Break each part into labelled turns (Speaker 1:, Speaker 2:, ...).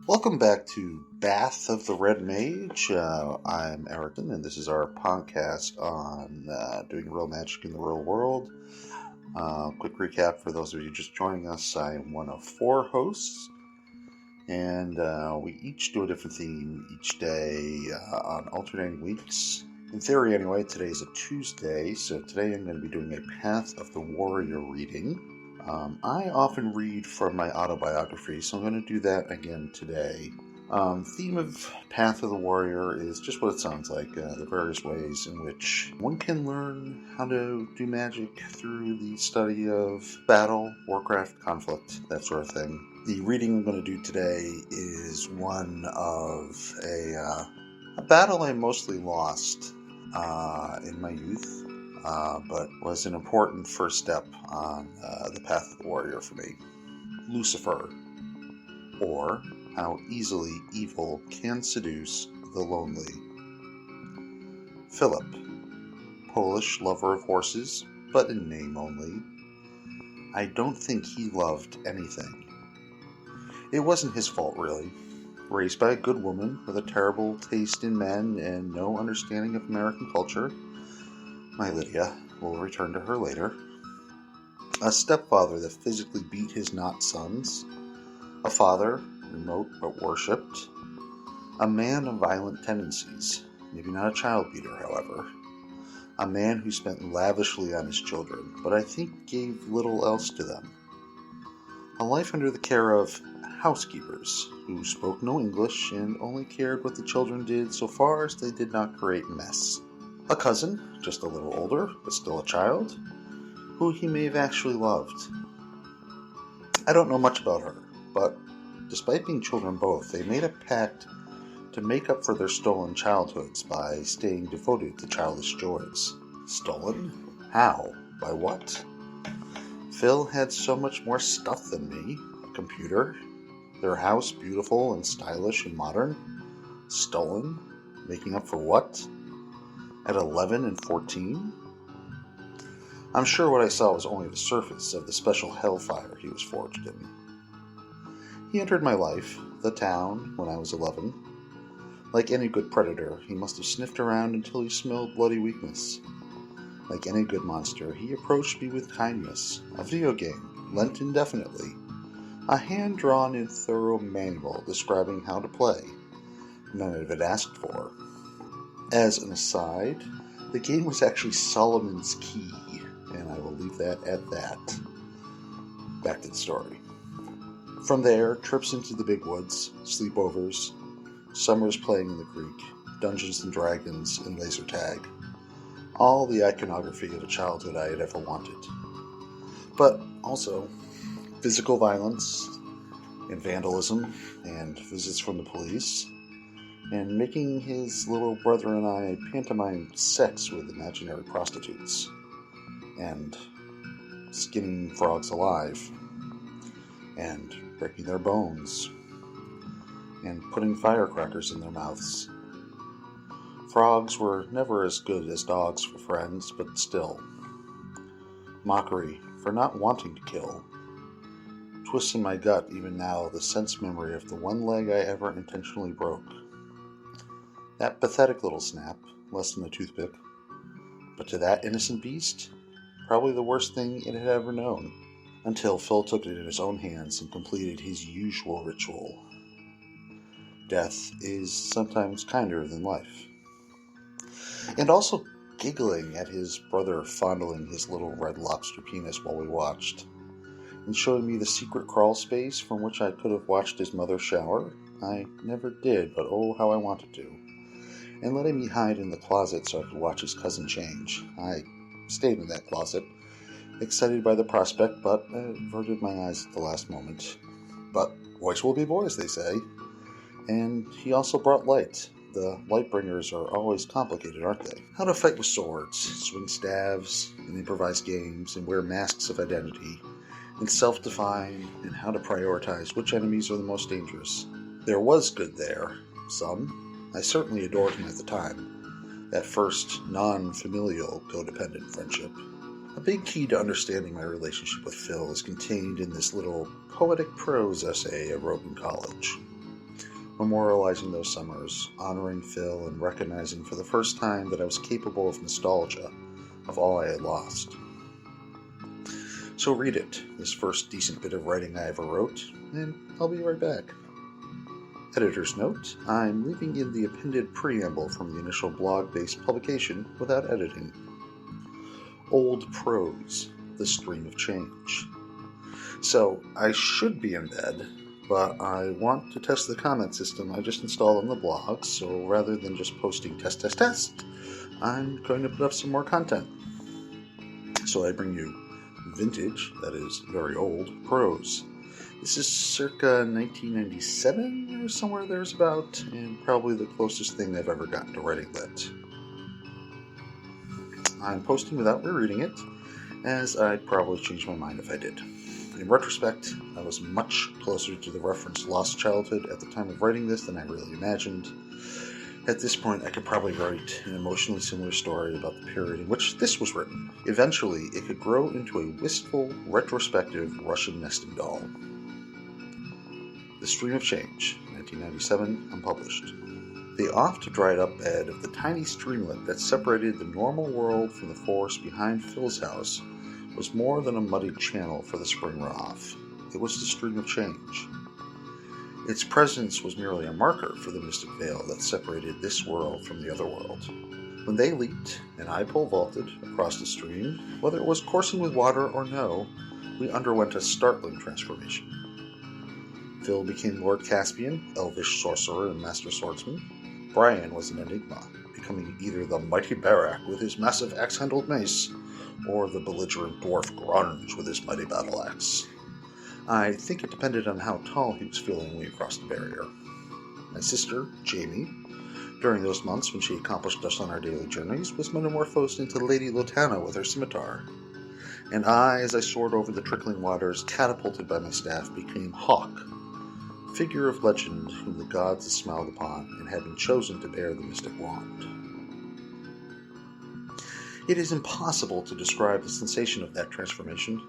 Speaker 1: Welcome back to Bath of the Red Mage. I'm Erickson, and this is our podcast on doing real magic in the real world. Quick recap for those of you just joining us. I am one of four hosts, and we each do a different theme each day on alternating weeks. In theory, anyway, today is a Tuesday, so today I'm going to be doing a Path of the Warrior reading. I often read from my autobiography, so I'm going to do that again today. Theme of Path of the Warrior is just what it sounds like, the various ways in which one can learn how to do magic through the study of battle, warcraft, conflict, that sort of thing. The reading I'm going to do today is one of a battle I mostly lost in my youth. But was an important first step on the path of the warrior for me. Lucifer, or How Easily Evil Can Seduce the Lonely. Philip, Polish lover of horses, but in name only. I don't think he loved anything. It wasn't his fault, really. Raised by a good woman with a terrible taste in men and no understanding of American culture, my Lydia, we'll return to her later. A stepfather that physically beat his not sons. A father, remote but worshipped. A man of violent tendencies, maybe not a child beater, however. A man who spent lavishly on his children, but I think gave little else to them. A life under the care of housekeepers, who spoke no English and only cared what the children did so far as they did not create mess. A cousin, just a little older, but still a child, who he may have actually loved. I don't know much about her, but despite being children both, they made a pact to make up for their stolen childhoods by staying devoted to childish joys. Stolen? How? By what? Phil had so much more stuff than me. A computer, their house beautiful and stylish and modern. Stolen? Making up for what? At 11 and 14? I'm sure what I saw was only the surface of the special hellfire he was forged in. He entered my life, the town, when I was 11. Like any good predator, he must have sniffed around until he smelled bloody weakness. Like any good monster, he approached me with kindness, a video game, lent indefinitely, a hand-drawn and thorough manual describing how to play, none of it asked for. As an aside, the game was actually Solomon's Key, and I will leave that at that. Back to the story. From there, trips into the big woods, sleepovers, summers playing in the creek, Dungeons and Dragons, and laser tag. All the iconography of a childhood I had ever wanted. But also, physical violence, and vandalism, and visits from the police, and making his little brother and I pantomime sex with imaginary prostitutes, and skinning frogs alive, and breaking their bones, and putting firecrackers in their mouths. Frogs were never as good as dogs for friends, but still. Mockery for not wanting to kill. Twists in my gut even now the sense memory of the one leg I ever intentionally broke. That pathetic little snap, less than a toothpick, but to that innocent beast, probably the worst thing it had ever known, until Phil took it in his own hands and completed his usual ritual. Death is sometimes kinder than life. And also giggling at his brother fondling his little red lobster penis while we watched, and showing me the secret crawl space from which I could have watched his mother shower. I never did, but oh how I wanted to. And letting me hide in the closet so I could watch his cousin change. I stayed in that closet, excited by the prospect, but averted my eyes at the last moment. But boys will be boys, they say. And he also brought light. The Lightbringers are always complicated, aren't they? How to fight with swords, swing staves, and improvise games, and wear masks of identity, and self-define, and how to prioritize which enemies are the most dangerous. There was good there. Some. I certainly adored him at the time. That first, non-familial, codependent friendship. A big key to understanding my relationship with Phil is contained in this little poetic prose essay I wrote in college. memorializing those summers, honoring Phil, and recognizing for the first time that I was capable of nostalgia of all I had lost. So read it, this first decent bit of writing I ever wrote, and I'll be right back. Editor's note, I'm leaving in the appended preamble from the initial blog-based publication without editing. Old Prose, The Stream of Change. So, I should be in bed, but I want to test the comment system I just installed on the blog, so rather than just posting test, I'm going to put up some more content. So I bring you vintage, that is, very old, prose. This is circa 1997 or somewhere there's about, and probably the closest thing I've ever gotten to writing lit. I'm posting without rereading it, as I'd probably change my mind if I did. In retrospect, I was much closer to the reference lost childhood at the time of writing this than I really imagined. At this point, I could probably write an emotionally similar story about the period in which this was written. Eventually, it could grow into a wistful, retrospective Russian nesting doll. The Stream of Change, 1997, unpublished. The oft-dried-up bed of the tiny streamlet that separated the normal world from the forest behind Phil's house was more than a muddied channel for the spring runoff. It was the Stream of Change. Its presence was merely a marker for the mystic veil that separated this world from the other world. When they leaped, and I pole vaulted across the stream, whether it was coursing with water or no, we underwent a startling transformation. Phil became Lord Caspian, elvish sorcerer and master swordsman. Brian was an enigma, becoming either the mighty Barak with his massive axe-handled mace, or the belligerent dwarf Grunge with his mighty battle-axe. I think it depended on how tall he was feeling when we crossed the barrier. My sister, Jamie, during those months when she accomplished us on our daily journeys, was metamorphosed into Lady Lotana with her scimitar. And I, as I soared over the trickling waters, catapulted by my staff, became Hawk, figure of legend whom the gods had smiled upon and had been chosen to bear the mystic wand. It is impossible to describe the sensation of that transformation.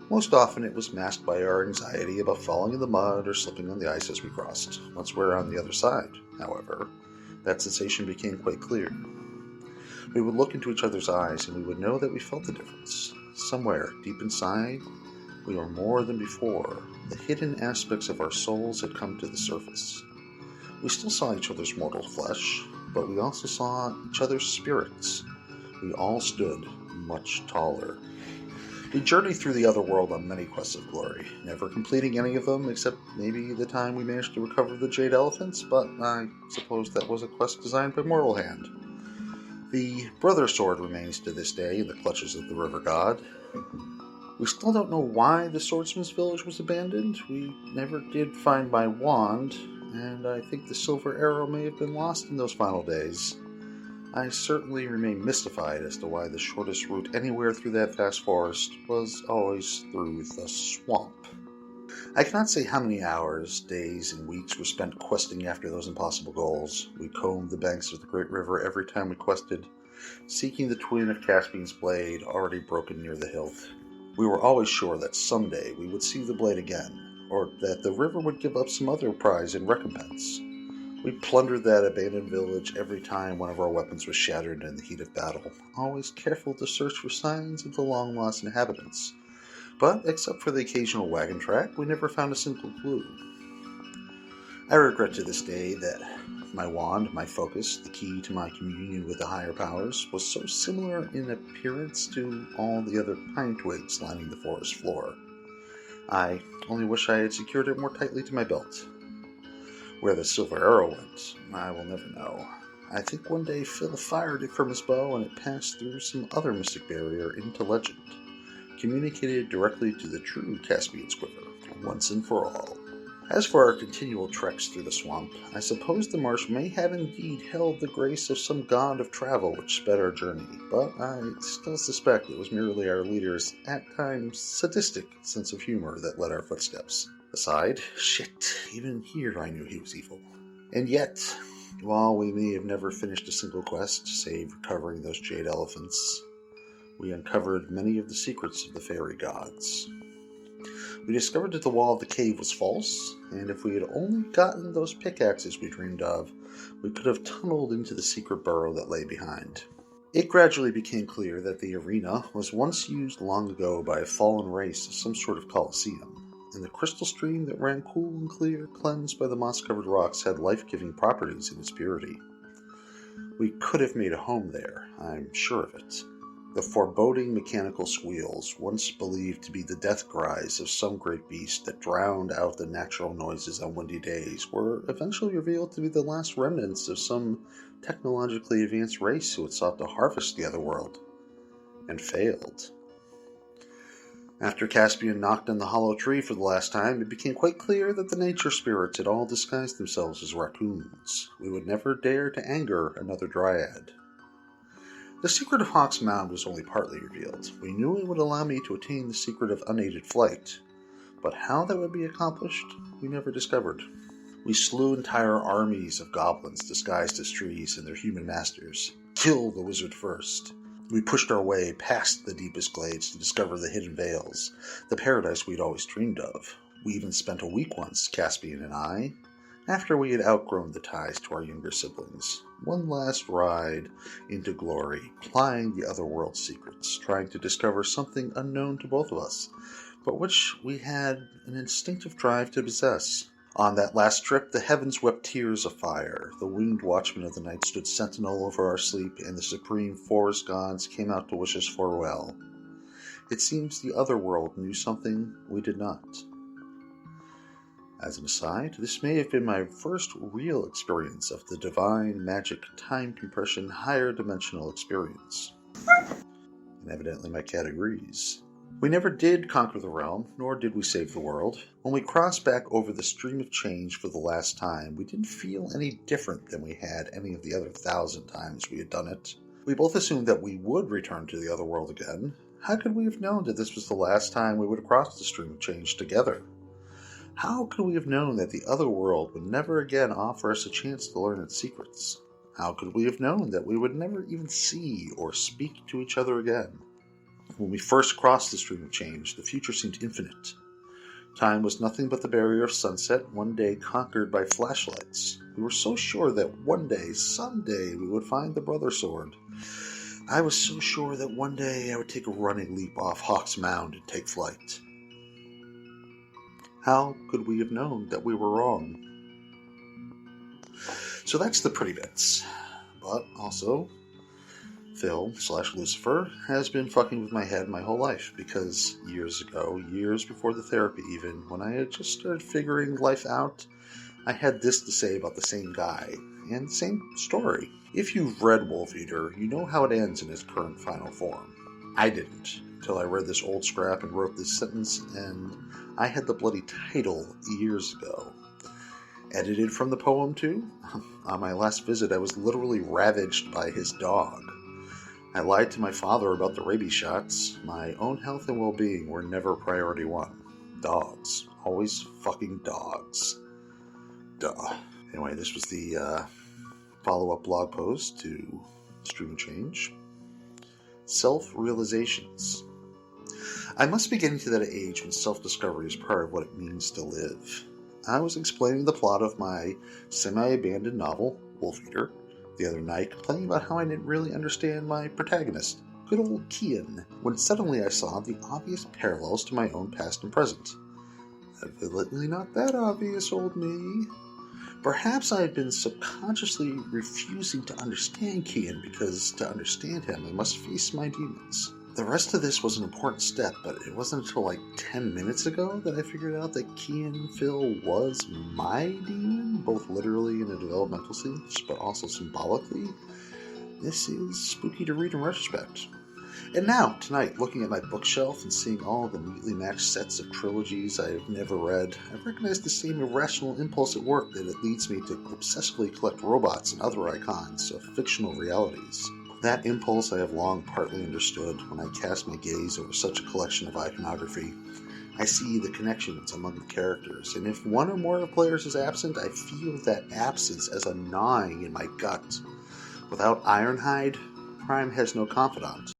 Speaker 1: Most often it was masked by our anxiety about falling in the mud or slipping on the ice as we crossed. Once we were on the other side, however, that sensation became quite clear. We would look into each other's eyes and we would know that we felt the difference. Somewhere, deep inside, we were more than before. The hidden aspects of our souls had come to the surface. We still saw each other's mortal flesh, but we also saw each other's spirits. We all stood much taller. We journeyed through the other world on many quests of glory, never completing any of them except maybe the time we managed to recover the jade elephants, but I suppose that was a quest designed by mortal hand. The brother sword remains to this day in the clutches of the river god. We still don't know why the swordsman's village was abandoned. We never did find my wand, and I think the silver arrow may have been lost in those final days. I certainly remain mystified as to why the shortest route anywhere through that vast forest was always through the swamp. I cannot say how many hours, days, and weeks were spent questing after those impossible goals. We combed the banks of the great river every time we quested, seeking the twin of Caspian's blade already broken near the hilt. We were always sure that someday we would see the blade again, or that the river would give up some other prize in recompense. We plundered that abandoned village every time one of our weapons was shattered in the heat of battle, always careful to search for signs of the long-lost inhabitants. But, except for the occasional wagon track, we never found a single clue. I regret to this day that my wand, my focus, the key to my communion with the higher powers, was so similar in appearance to all the other pine twigs lining the forest floor. I only wish I had secured it more tightly to my belt. Where the silver arrow went, I will never know. I think one day Phil fired it from his bow and it passed through some other mystic barrier into legend, communicated directly to the true Caspian's quiver, once and for all. As for our continual treks through the swamp, I suppose the marsh may have indeed held the grace of some god of travel which sped our journey, but I still suspect it was merely our leader's, at times, sadistic sense of humor that led our footsteps. Aside, even here I knew he was evil. And yet, while we may have never finished a single quest, save recovering those jade elephants, we uncovered many of the secrets of the fairy gods. We discovered that the wall of the cave was false, and if we had only gotten those pickaxes we dreamed of, we could have tunneled into the secret burrow that lay behind. It gradually became clear that the arena was once used long ago by a fallen race as some sort of coliseum, and the crystal stream that ran cool and clear, cleansed by the moss-covered rocks, had life-giving properties in its purity. We could have made a home there, I'm sure of it. The foreboding mechanical squeals, once believed to be the death cries of some great beast that drowned out the natural noises on windy days, were eventually revealed to be the last remnants of some technologically advanced race who had sought to harvest the other world, and failed. After Caspian knocked on the hollow tree for the last time, it became quite clear that the nature spirits had all disguised themselves as raccoons. We would never dare to anger another dryad. The secret of Hawk's Mound was only partly revealed. We knew it would allow me to attain the secret of unaided flight, but how that would be accomplished, we never discovered. We slew entire armies of goblins disguised as trees and their human masters. Kill the wizard first. We pushed our way past the deepest glades to discover the hidden vales, the paradise we'd always dreamed of. We even spent a week once, Caspian and I, after we had outgrown the ties to our younger siblings. One last ride into glory, plying the other world's secrets, trying to discover something unknown to both of us, but which we had an instinctive drive to possess. On that last trip, the heavens wept tears of fire. The winged watchmen of the night stood sentinel over our sleep, and the supreme forest gods came out to wish us farewell. It seems the other world knew something we did not. As an aside, this may have been my first real experience of the divine, magic, time compression, higher dimensional experience. And evidently my cat agrees. We never did conquer the realm, nor did we save the world. When we crossed back over the stream of change for the last time, we didn't feel any different than we had any of the other 1,000 times we had done it. We both assumed that we would return to the other world again. How could we have known that this was the last time we would have crossed the stream of change together? How could we have known that the other world would never again offer us a chance to learn its secrets? How could we have known that we would never even see or speak to each other again? When we first crossed the stream of change, the future seemed infinite. Time was nothing but the barrier of sunset, one day conquered by flashlights. We were so sure that one day, someday, we would find the Brother Sword. I was so sure that one day I would take a running leap off Hawk's Mound and take flight. How could we have known that we were wrong? So that's the pretty bits. But also, Phil/Lucifer has been fucking with my head my whole life, because years ago, years before the therapy even, when I had just started figuring life out, I had this to say about the same guy, and the same story. If you've read Wolf Eater, you know how it ends in its current final form. I didn't, until I read this old scrap and wrote this sentence, and I had the bloody title years ago. Edited from the poem, too? On my last visit, I was literally ravaged by his dog. I lied to my father about the rabies shots. My own health and well-being were never priority one. Dogs. Always fucking dogs. Duh. Anyway, this was the follow-up blog post to Stream Change. Self-realizations. I must be getting to that age when self-discovery is part of what it means to live. I was explaining the plot of my semi-abandoned novel, Wolf Eater, the other night, complaining about how I didn't really understand my protagonist, good old Kian, when suddenly I saw the obvious parallels to my own past and present. Evidently not that obvious, old me. Perhaps I had been subconsciously refusing to understand Kian, because to understand him I must face my demons. The rest of this was an important step, but it wasn't until like 10 minutes ago that I figured out that Kian Phil was my demon, both literally in a developmental sense, but also symbolically. This is spooky to read in retrospect. And now, tonight, looking at my bookshelf and seeing all the neatly matched sets of trilogies I have never read, I recognize the same irrational impulse at work that it leads me to obsessively collect robots and other icons of fictional realities. That impulse I have long partly understood when I cast my gaze over such a collection of iconography. I see the connections among the characters, and if one or more of the players is absent, I feel that absence as a gnawing in my gut. Without Ironhide, Prime has no confidant.